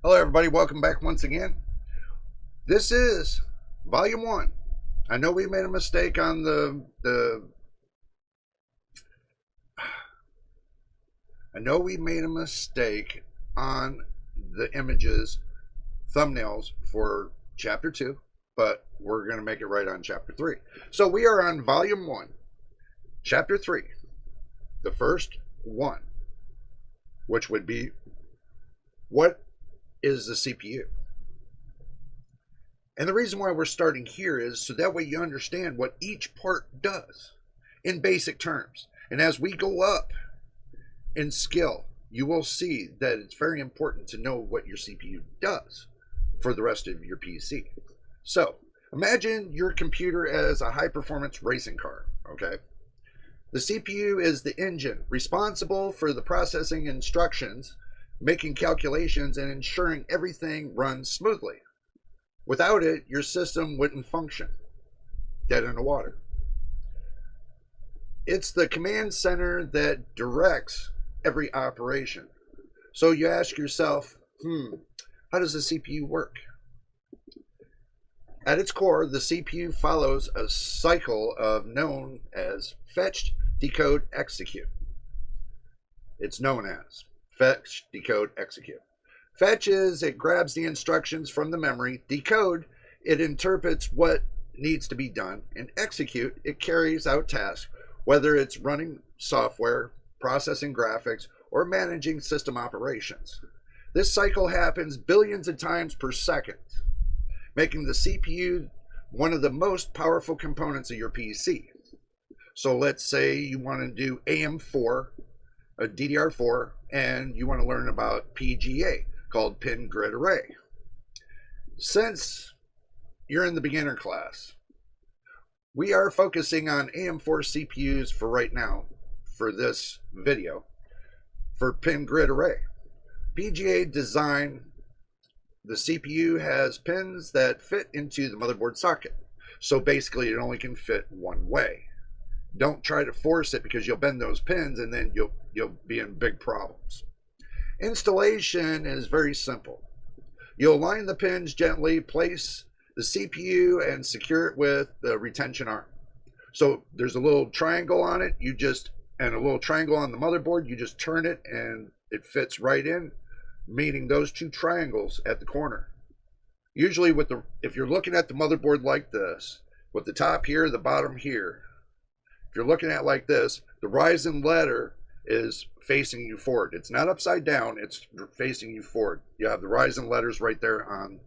Hello everybody, welcome back once again. This is volume 1. I know we made a mistake on the images thumbnails for chapter 2, but we're going to make it right on chapter 3. So we are on volume 1, chapter 3, the first one, which would be, what is the CPU? And the reason why we're starting here is so that way you understand what each part does in basic terms. And as we go up in skill, you will see that it's very important to know what your CPU does for the rest of your PC. So imagine your computer as a high-performance racing car, okay? The CPU is the engine responsible for the processing instructions, making calculations, and ensuring everything runs smoothly. Without it, your system wouldn't function. Dead in the water. It's the command center that directs every operation. So you ask yourself, how does the CPU work? At its core, the CPU follows a cycle known as Fetch-Decode-Execute. It's known as Fetch-Decode-Execute. Fetch is it grabs the instructions from the memory. Decode, it interprets what needs to be done. And execute, it carries out tasks, whether it's running software, processing graphics, or managing system operations. This cycle happens billions of times per second, making the CPU one of the most powerful components of your PC. So let's say you want to do AM4, a DDR4, and you want to learn about PGA, called Pin Grid Array. Since you're in the beginner class, we are focusing on AM4 CPUs for right now, for this video, for Pin Grid Array. PGA design, the CPU has pins that fit into the motherboard socket. So basically it only can fit one way. Don't try to force it because you'll bend those pins and then you'll be in big problems. Installation is very simple. You'll line the pins gently, place the CPU, and secure it with the retention arm. So there's a little triangle on it, and a little triangle on the motherboard, you just turn it and it fits right in, meeting those two triangles at the corner. Usually if you're looking at the motherboard like this, with the top here, the bottom here, if you're looking at it like this, the Ryzen ladder is facing you forward. It's not upside down, it's facing you forward. You have the Ryzen letters right there on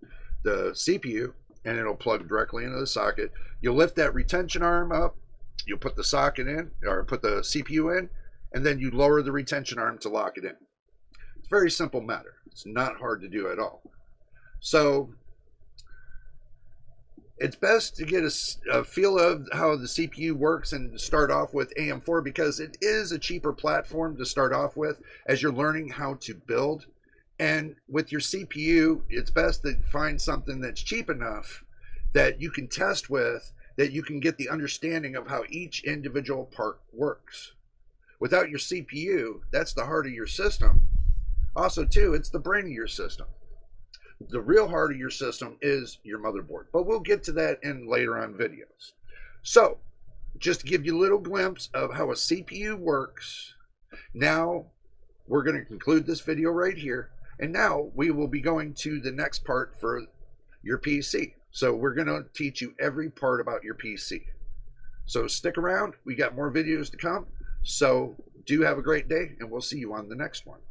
the CPU, and it'll plug directly into the socket. You'll lift that retention arm up, you'll put the socket in, or put the CPU in, and then you lower the retention arm to lock it in. It's a very simple matter. It's not hard to do at all. So it's best to get a feel of how the CPU works and start off with AM4 because it is a cheaper platform to start off with as you're learning how to build. And with your CPU, it's best to find something that's cheap enough that you can test with, that you can get the understanding of how each individual part works. Without your CPU, that's the heart of your system. Also, too, it's the brain of your system. The real heart of your system is your motherboard, but we'll get to that in later on videos. So just to give you a little glimpse of how a CPU works, now we're going to conclude this video right here, and now we will be going to the next part for your PC. So we're going to teach you every part about your PC. So stick around, we got more videos to come. So do have a great day, and we'll see you on the next one.